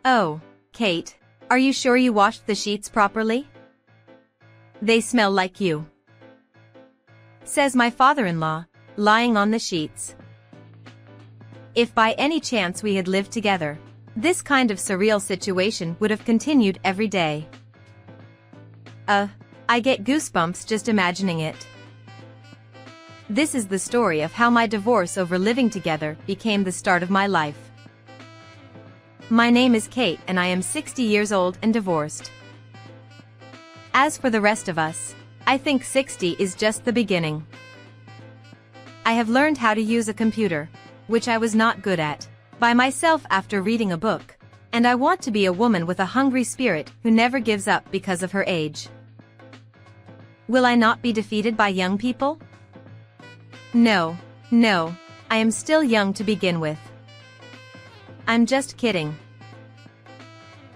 Oh, Kate, are you sure you washed the sheets properly? They smell like you," says my father-in-law, lying on the sheets. If by any chance we had lived together, this kind of surreal situation would have continued every day. I get goosebumps just imagining it. This is the story of how my divorce over living together became the start of my life. My name is Kate and I am 60 years old and divorced. As for the rest of us, I think 60 is just the beginning. I have learned how to use a computer, which I was not good at, by myself after reading a book, and I want to be a woman with a hungry spirit who never gives up because of her age. Will I not be defeated by young people? No, I am still young to begin with. I'm just kidding.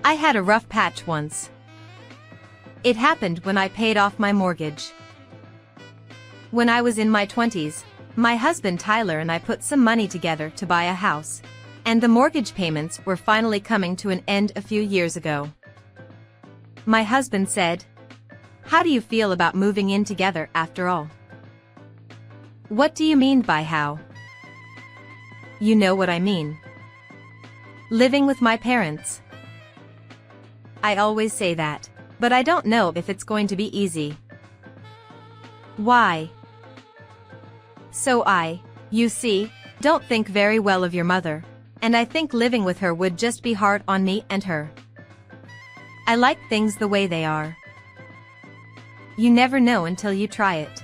I had a rough patch once. It happened when I paid off my mortgage. When I was in my 20s, my husband Tyler and I put some money together to buy a house, and the mortgage payments were finally coming to an end a few years ago. My husband said, "How do you feel about moving in together after all?" What do you mean by how? You know what I mean. Living with my parents. I always say that, but I don't know if it's going to be easy. Why? So you see, don't think very well of your mother, and I think living with her would just be hard on me and her. I like things the way they are. You never know until you try it.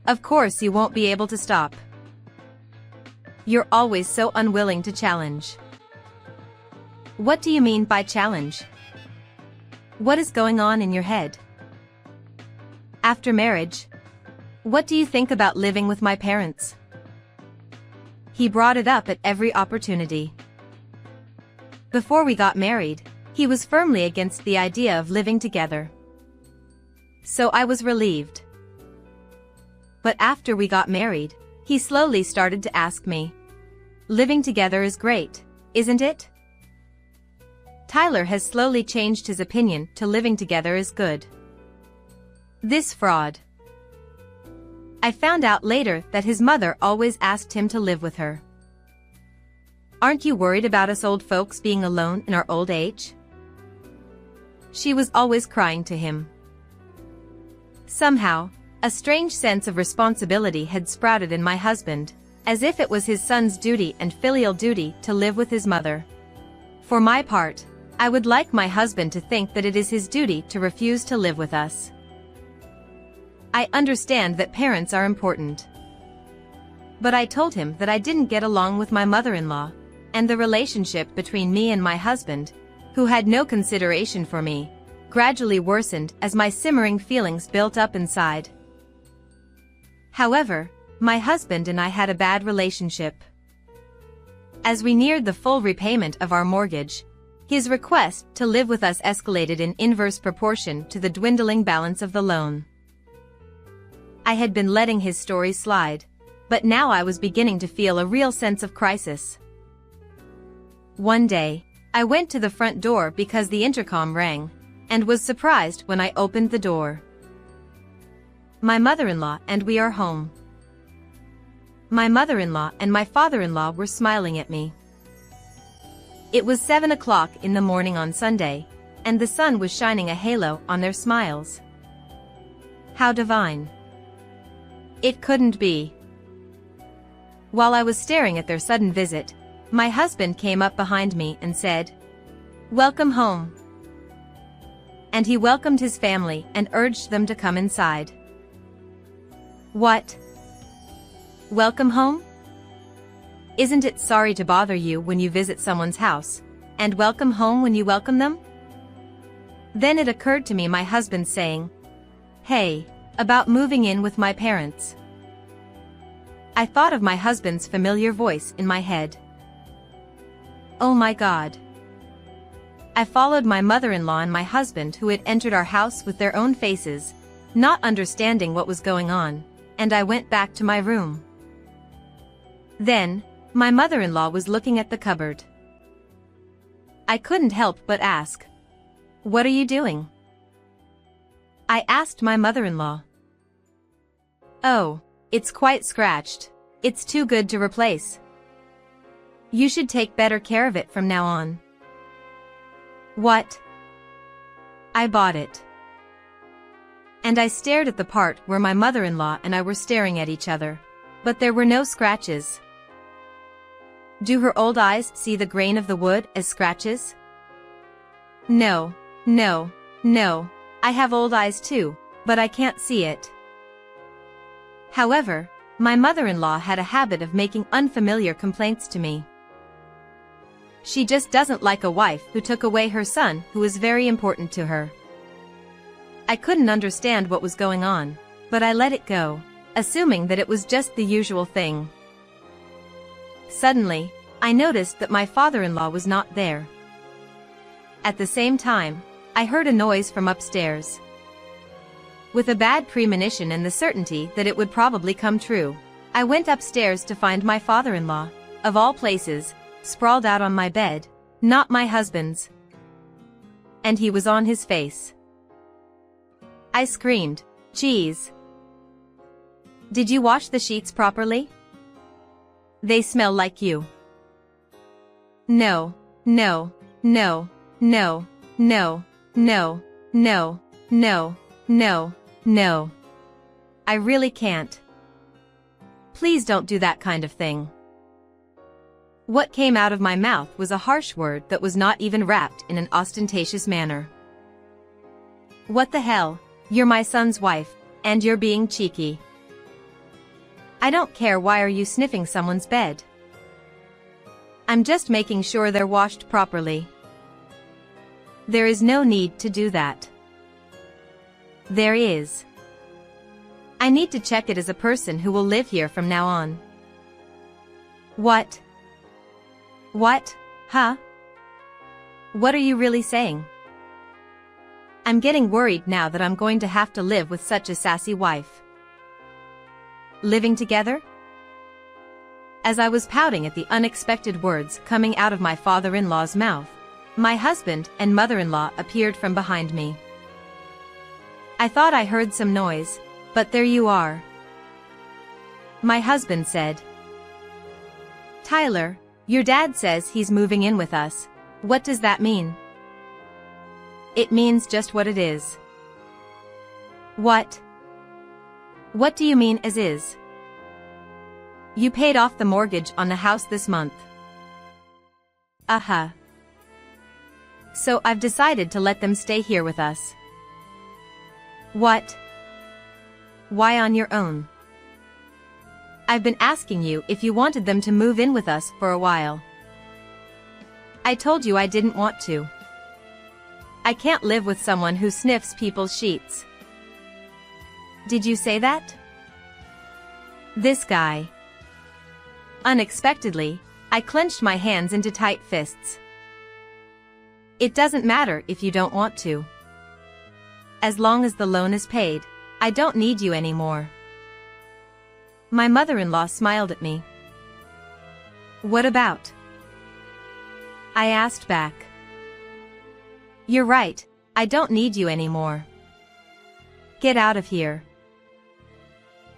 Of course you won't be able to stop. You're always so unwilling to challenge. What do you mean by challenge? What is going on in your head? After marriage, what do you think about living with my parents? He brought it up at every opportunity. Before we got married, he was firmly against the idea of living together. So I was relieved. But after we got married, he slowly started to ask me, "Living together is great, isn't it?" Tyler has slowly changed his opinion to living together is good. This fraud. I found out later that his mother always asked him to live with her. Aren't you worried about us old folks being alone in our old age? She was always crying to him. Somehow, a strange sense of responsibility had sprouted in my husband, as if it was his son's duty and filial duty to live with his mother. For my part, I would like my husband to think that it is his duty to refuse to live with us. I understand that parents are important. But I told him that I didn't get along with my mother-in-law, and the relationship between me and my husband, who had no consideration for me, gradually worsened as my simmering feelings built up inside. However, my husband and I had a bad relationship. As we neared the full repayment of our mortgage, his request to live with us escalated in inverse proportion to the dwindling balance of the loan. I had been letting his story slide, but now I was beginning to feel a real sense of crisis. One day, I went to the front door because the intercom rang, and was surprised when I opened the door. My mother-in-law and we are home. My mother-in-law and my father-in-law were smiling at me. It was 7 o'clock in the morning on Sunday, and the sun was shining a halo on their smiles. How divine. It couldn't be. While I was staring at their sudden visit, my husband came up behind me and said, "Welcome home." And he welcomed his family and urged them to come inside. What? Welcome home? Isn't it sorry to bother you when you visit someone's house, and welcome home when you welcome them? Then it occurred to me my husband saying, "Hey, about moving in with my parents." I thought of my husband's familiar voice in my head. Oh my God. I followed my mother-in-law and my husband who had entered our house with their own faces, not understanding what was going on, and I went back to my room. Then, my mother-in-law was looking at the cupboard. I couldn't help but ask. "What are you doing?" I asked my mother-in-law. "Oh, it's quite scratched. It's too good to replace. You should take better care of it from now on." "What?" "I bought it." And I stared at the part where my mother-in-law and I were staring at each other. But there were no scratches. Do her old eyes see the grain of the wood as scratches? No, no, no. I have old eyes too, but I can't see it. However, my mother-in-law had a habit of making unfamiliar complaints to me. She just doesn't like a wife who took away her son, who is very important to her. I couldn't understand what was going on, but I let it go, assuming that it was just the usual thing. Suddenly, I noticed that my father-in-law was not there. At the same time, I heard a noise from upstairs. With a bad premonition and the certainty that it would probably come true, I went upstairs to find my father-in-law, of all places, sprawled out on my bed, not my husband's. And he was on his face. I screamed, "Geez. Did you wash the sheets properly? They smell like you." No, no, no, no, no, no, no, no, no, no. I really can't. Please don't do that kind of thing. What came out of my mouth was a harsh word that was not even wrapped in an ostentatious manner. "What the hell? You're my son's wife, and you're being cheeky. I don't care. Why are you sniffing someone's bed? I'm just making sure they're washed properly. There is no need to do that." There is. I need to check it as a person who will live here from now on. What? What? Huh? What are you really saying? I'm getting worried now that I'm going to have to live with such a sassy wife. Living together? As I was pouting at the unexpected words coming out of my father-in-law's mouth, my husband and mother-in-law appeared from behind me. I thought I heard some noise, but there you are. My husband said, "Tyler, your dad says he's moving in with us. What does that mean?" "It means just what it is." "What? What do you mean as is?" "You paid off the mortgage on the house this month." "Uh-huh. So I've decided to let them stay here with us." "What? Why on your own?" "I've been asking you if you wanted them to move in with us for a while." "I told you I didn't want to. I can't live with someone who sniffs people's sheets." "Did you say that?" This guy. Unexpectedly, I clenched my hands into tight fists. "It doesn't matter if you don't want to. As long as the loan is paid, I don't need you anymore." My mother-in-law smiled at me. "What about?" I asked back. "You're right, I don't need you anymore. Get out of here."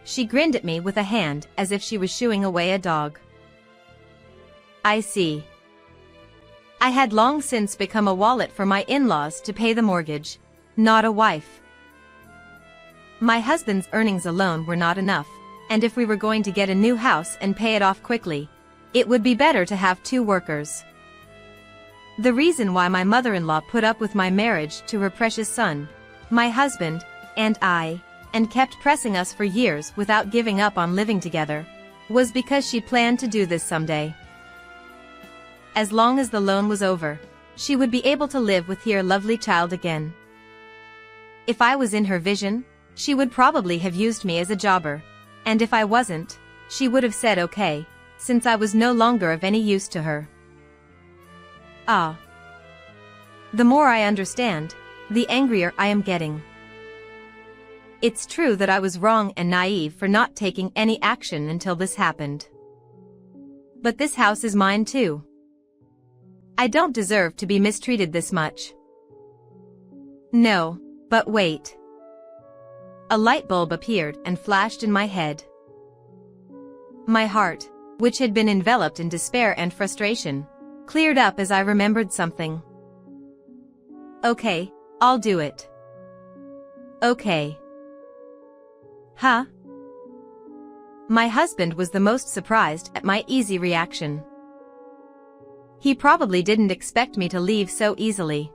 She grinned at me with a hand as if she was shooing away a dog. I see. I had long since become a wallet for my in-laws to pay the mortgage, not a wife. My husband's earnings alone were not enough, and if we were going to get a new house and pay it off quickly, it would be better to have 2 workers. The reason why my mother-in-law put up with my marriage to her precious son, my husband, and I, and kept pressing us for years without giving up on living together, was because she planned to do this someday. As long as the loan was over, she would be able to live with her lovely child again. If I was in her vision, she would probably have used me as a jobber, and if I wasn't, she would have said okay, since I was no longer of any use to her. Ah. The more I understand, the angrier I am getting. It's true that I was wrong and naive for not taking any action until this happened. But this house is mine too. I don't deserve to be mistreated this much. No, but wait. A light bulb appeared and flashed in my head. My heart, which had been enveloped in despair and frustration, cleared up as I remembered something. Okay, I'll do it. Okay. Huh? My husband was the most surprised at my easy reaction. He probably didn't expect me to leave so easily.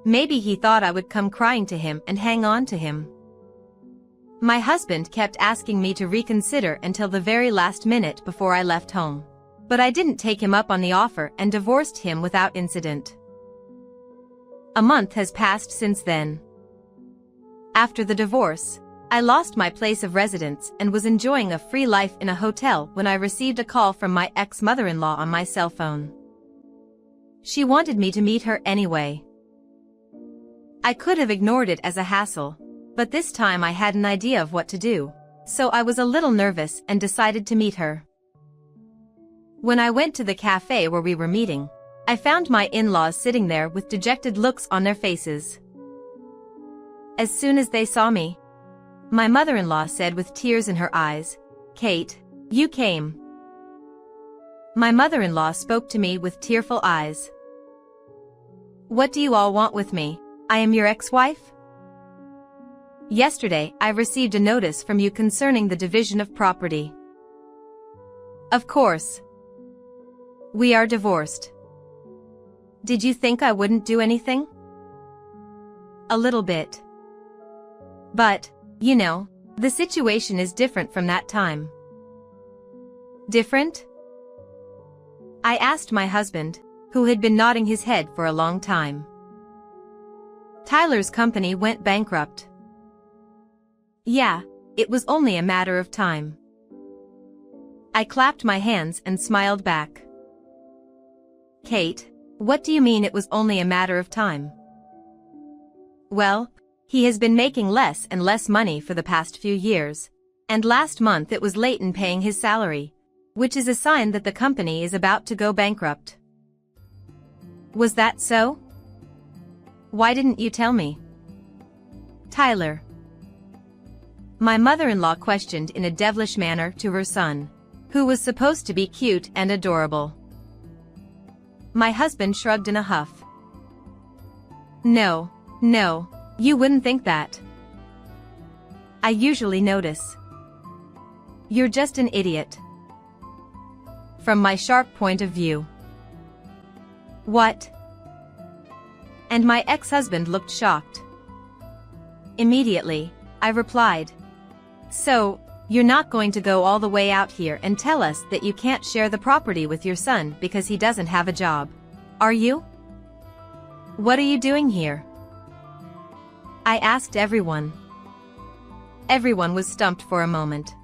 Maybe he thought I would come crying to him and hang on to him. My husband kept asking me to reconsider until the very last minute before I left home. But I didn't take him up on the offer and divorced him without incident. A month has passed since then. After the divorce, I lost my place of residence and was enjoying a free life in a hotel when I received a call from my ex-mother-in-law on my cell phone. She wanted me to meet her anyway. I could have ignored it as a hassle, but this time I had an idea of what to do, so I was a little nervous and decided to meet her. When I went to the cafe where we were meeting, I found my in-laws sitting there with dejected looks on their faces. As soon as they saw me, my mother-in-law said with tears in her eyes, "Kate, you came." My mother-in-law spoke to me with tearful eyes. "What do you all want with me? I am your ex-wife? Yesterday I received a notice from you concerning the division of property." "Of course. We are divorced." "Did you think I wouldn't do anything?" "A little bit. But, you know, the situation is different from that time." "Different?" I asked my husband, who had been nodding his head for a long time. "Tyler's company went bankrupt." "Yeah, it was only a matter of time." I clapped my hands and smiled back. "Kate, what do you mean it was only a matter of time?" "Well, he has been making less and less money for the past few years, and last month it was late in paying his salary, which is a sign that the company is about to go bankrupt." "Was that so? Why didn't you tell me?" "Tyler." My mother-in-law questioned in a devilish manner to her son, who was supposed to be cute and adorable. My husband shrugged in a huff. No, you wouldn't think that. I usually notice. You're just an idiot. From my sharp point of view." "What?" And my ex-husband looked shocked. Immediately, I replied, "So, you're not going to go all the way out here and tell us that you can't share the property with your son because he doesn't have a job, are you? What are you doing here?" I asked everyone. Everyone was stumped for a moment.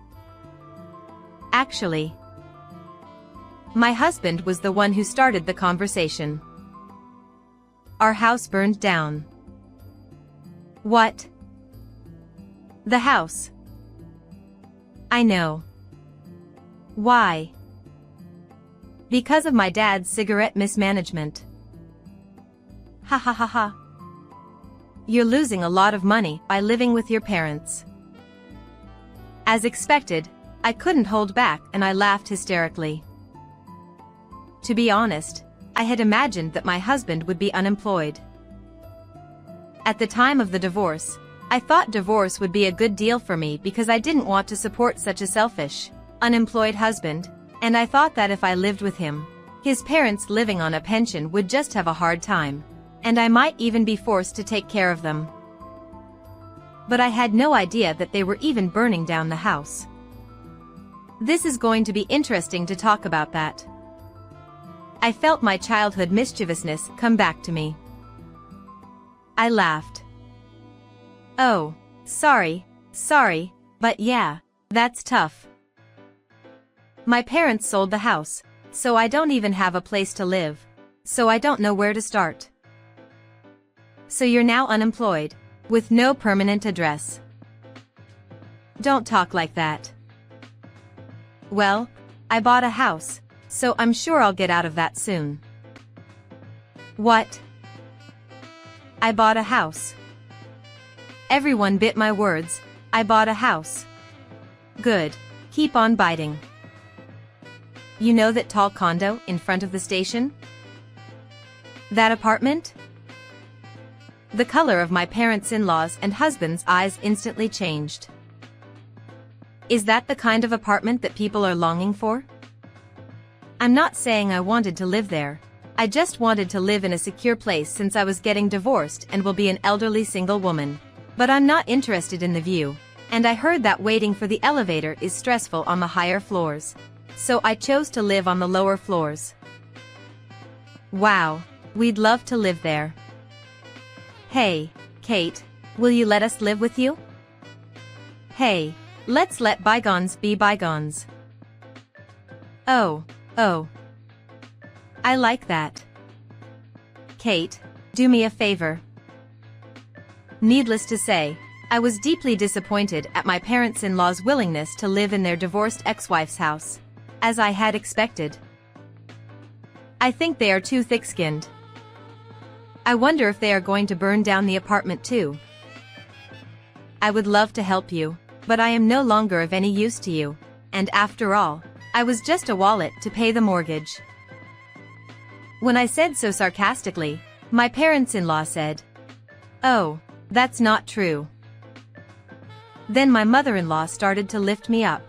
Actually, my husband was the one who started the conversation. "Our house burned down." "What?" "The house." "I know." "Why?" "Because of my dad's cigarette mismanagement." Ha ha ha ha. "You're losing a lot of money by living with your parents." As expected, I couldn't hold back and I laughed hysterically. To be honest, I had imagined that my husband would be unemployed. At the time of the divorce, I thought divorce would be a good deal for me because I didn't want to support such a selfish, unemployed husband, and I thought that if I lived with him, his parents living on a pension would just have a hard time, and I might even be forced to take care of them. But I had no idea that they were even burning down the house. This is going to be interesting to talk about that. I felt my childhood mischievousness come back to me. I laughed. "Oh, sorry, but yeah, that's tough. My parents sold the house, so I don't even have a place to live, so I don't know where to start." "So you're now unemployed, with no permanent address." "Don't talk like that." "Well, I bought a house, so I'm sure I'll get out of that soon." What? I bought a house. Everyone bit my words. I bought a house. Good. Keep on biting. You know that tall condo in front of the station? That apartment? The color of my parents-in-law's and husband's eyes instantly changed. Is that the kind of apartment that people are longing for? I'm not saying I wanted to live there. I just wanted to live in a secure place since I was getting divorced and will be an elderly single woman. But I'm not interested in the view, and I heard that waiting for the elevator is stressful on the higher floors. So I chose to live on the lower floors. Wow, we'd love to live there. Hey, Kate, will you let us live with you? Hey, let's let bygones be bygones. Oh. I like that. Kate, do me a favor. Needless to say, I was deeply disappointed at my parents-in-law's willingness to live in their divorced ex-wife's house, as I had expected. I think they are too thick-skinned. I wonder if they are going to burn down the apartment too. I would love to help you, but I am no longer of any use to you, and after all, I was just a wallet to pay the mortgage. When I said so sarcastically, my parents-in-law said, "Oh, that's not true." Then my mother-in-law started to lift me up.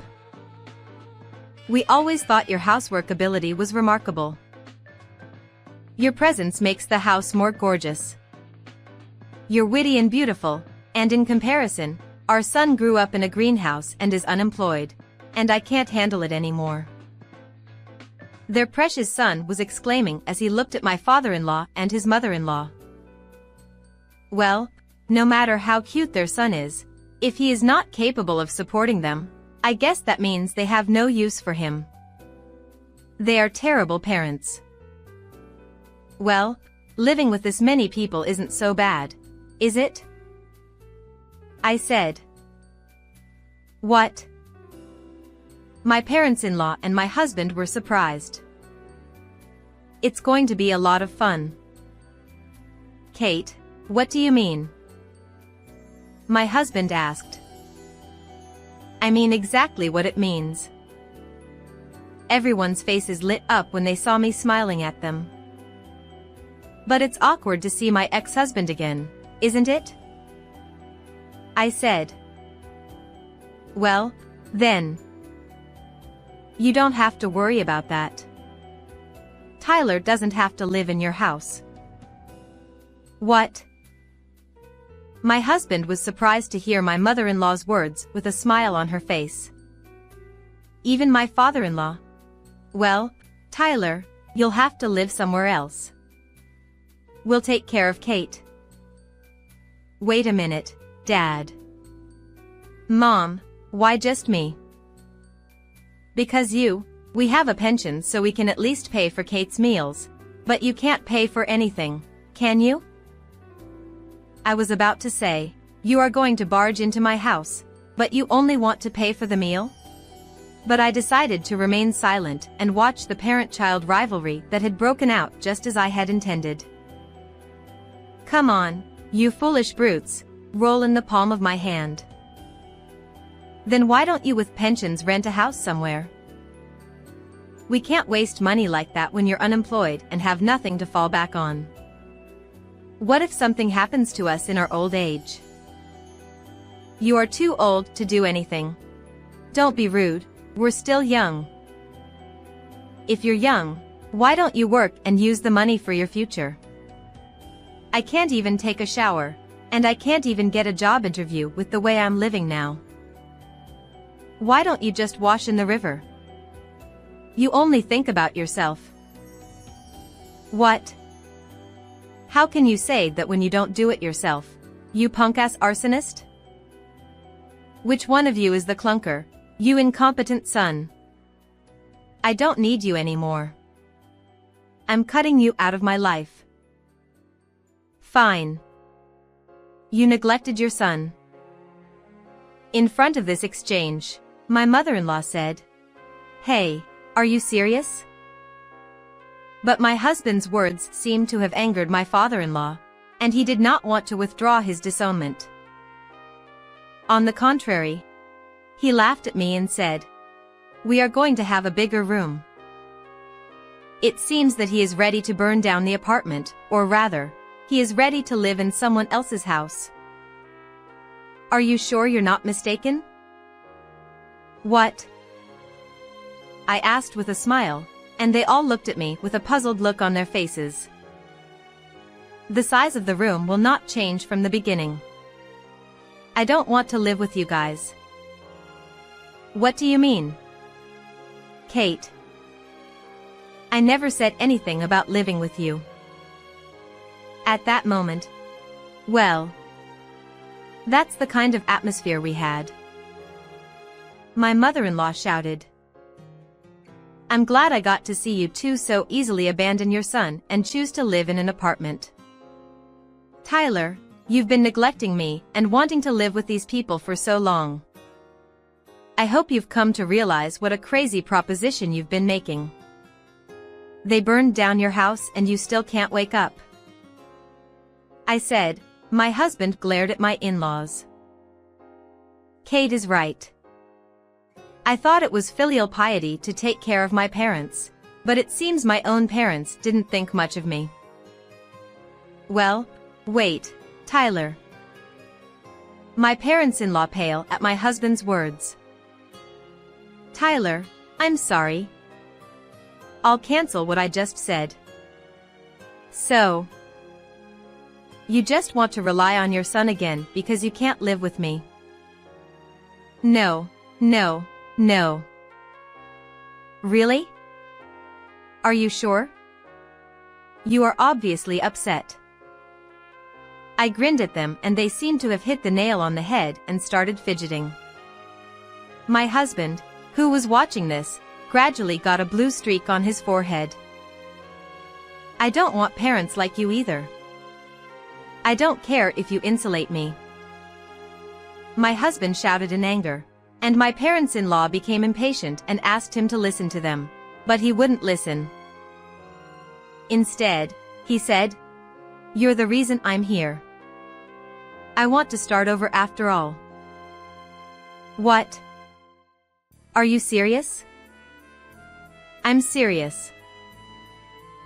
"We always thought your housework ability was remarkable. Your presence makes the house more gorgeous. You're witty and beautiful, and in comparison, our son grew up in a greenhouse and is unemployed, and I can't handle it anymore." Their precious son was exclaiming as he looked at my father-in-law and his mother-in-law. Well, no matter how cute their son is, if he is not capable of supporting them, I guess that means they have no use for him. They are terrible parents. Well, living with this many people isn't so bad, is it? I said. What? My parents-in-law and my husband were surprised. It's going to be a lot of fun. Kate, what do you mean? My husband asked. I mean exactly what it means. Everyone's faces lit up when they saw me smiling at them. But it's awkward to see my ex-husband again, isn't it? I said. Well, then. You don't have to worry about that. Tyler doesn't have to live in your house. What? My husband was surprised to hear my mother-in-law's words with a smile on her face. Even my father-in-law. Well, Tyler, you'll have to live somewhere else. We'll take care of Kate. Wait a minute, Dad. Mom, why just me? Because we have a pension so we can at least pay for Kate's meals, but you can't pay for anything, can you? I was about to say, you are going to barge into my house, but you only want to pay for the meal? But I decided to remain silent and watch the parent-child rivalry that had broken out just as I had intended. Come on, you foolish brutes, roll in the palm of my hand. Then why don't you with pensions rent a house somewhere? We can't waste money like that when you're unemployed and have nothing to fall back on. What if something happens to us in our old age? You are too old to do anything. Don't be rude, we're still young. If you're young, why don't you work and use the money for your future? I can't even take a shower, and I can't even get a job interview with the way I'm living now. Why don't you just wash in the river? You only think about yourself. What? How can you say that when you don't do it yourself, you punk-ass arsonist? Which one of you is the clunker, you incompetent son? I don't need you anymore. I'm cutting you out of my life. Fine. You neglected your son. In front of this exchange, my mother-in-law said, "Hey, are you serious? But my husband's words seemed to have angered my father-in-law, and he did not want to withdraw his disownment. On the contrary, he laughed at me and said, "We are going to have a bigger room." It seems that he is ready to burn down the apartment, or rather, he is ready to live in someone else's house. Are you sure you're not mistaken? What? I asked with a smile, and they all looked at me with a puzzled look on their faces. The size of the room will not change from the beginning. I don't want to live with you guys. What do you mean? Kate. I never said anything about living with you. At that moment, well, that's the kind of atmosphere we had. My mother-in-law shouted, "I'm glad I got to see you two so easily abandon your son and choose to live in an apartment. Tyler, you've been neglecting me and wanting to live with these people for so long. I hope you've come to realize what a crazy proposition you've been making. They burned down your house and you still can't wake up." I said. My husband glared at my in-laws. Kate is right. I thought it was filial piety to take care of my parents, but it seems my own parents didn't think much of me. Well, wait, Tyler. My parents-in-law pale at my husband's words. Tyler, I'm sorry. I'll cancel what I just said. So, you just want to rely on your son again because you can't live with me? No, no, no. Really? Are you sure? You are obviously upset. I grinned at them and they seemed to have hit the nail on the head and started fidgeting. My husband, who was watching this, gradually got a blue streak on his forehead. I don't want parents like you either. I don't care if you insulate me. My husband shouted in anger, and my parents-in-law became impatient and asked him to listen to them, but he wouldn't listen. Instead, he said, "You're the reason I'm here. I want to start over after all." What? Are you serious? I'm serious.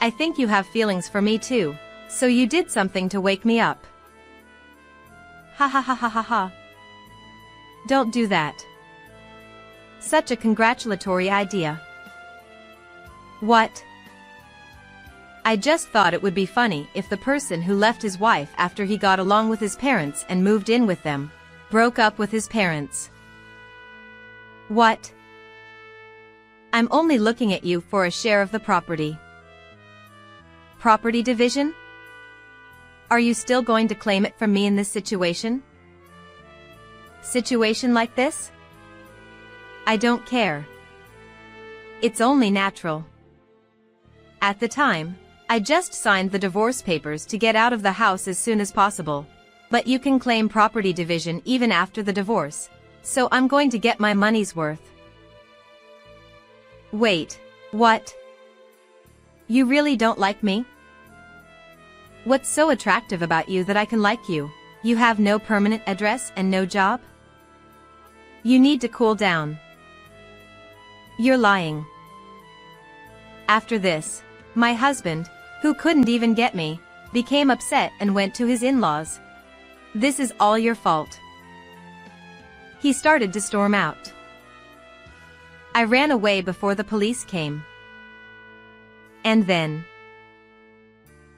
I think you have feelings for me too. So you did something to wake me up. Ha ha ha ha ha ha. Don't do that. Such a congratulatory idea. What? I just thought it would be funny if the person who left his wife after he got along with his parents and moved in with them, broke up with his parents. What? I'm only looking at you for a share of the property. Property division? Are you still going to claim it from me in this situation? Situation like this? I don't care. It's only natural. At the time, I just signed the divorce papers to get out of the house as soon as possible. But you can claim property division even after the divorce, so I'm going to get my money's worth. Wait, what? You really don't like me? What's so attractive about you that I can like you? You have no permanent address and no job? You need to cool down. You're lying. After this, my husband, who couldn't even get me, became upset and went to his in-laws. This is all your fault. He started to storm out. I ran away before the police came. And then,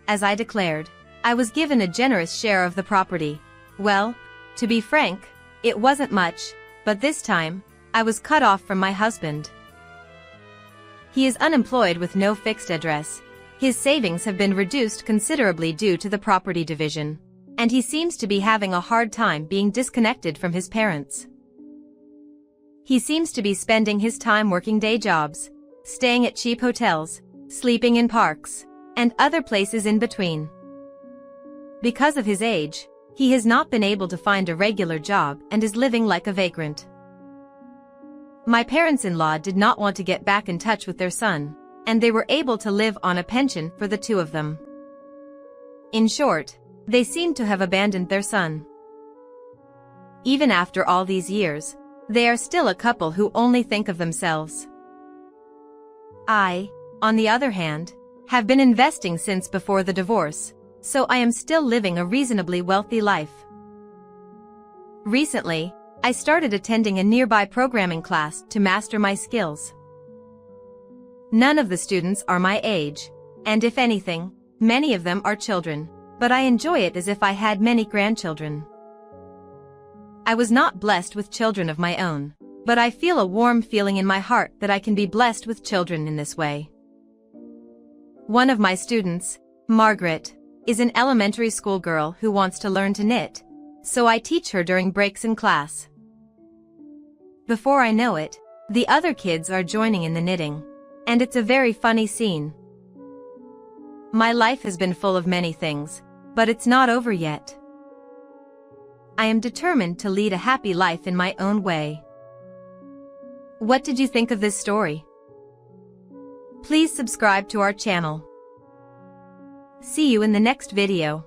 as I declared, I was given a generous share of the property. Well, to be frank, it wasn't much, but this time, I was cut off from my husband. He is unemployed with no fixed address. His savings have been reduced considerably due to the property division, and he seems to be having a hard time being disconnected from his parents. He seems to be spending his time working day jobs, staying at cheap hotels, sleeping in parks, and other places in between. Because of his age, he has not been able to find a regular job and is living like a vagrant. My parents-in-law did not want to get back in touch with their son, and they were able to live on a pension for the two of them. In short, they seemed to have abandoned their son. Even after all these years, they are still a couple who only think of themselves. I, on the other hand, have been investing since before the divorce, so I am still living a reasonably wealthy life. Recently, I started attending a nearby programming class to master my skills. None of the students are my age, and if anything, many of them are children, but I enjoy it as if I had many grandchildren. I was not blessed with children of my own, but I feel a warm feeling in my heart that I can be blessed with children in this way. One of my students, Margaret, is an elementary school girl who wants to learn to knit, so I teach her during breaks in class. Before I know it, the other kids are joining in the knitting, and it's a very funny scene. My life has been full of many things, but it's not over yet. I am determined to lead a happy life in my own way. What did you think of this story? Please subscribe to our channel. See you in the next video.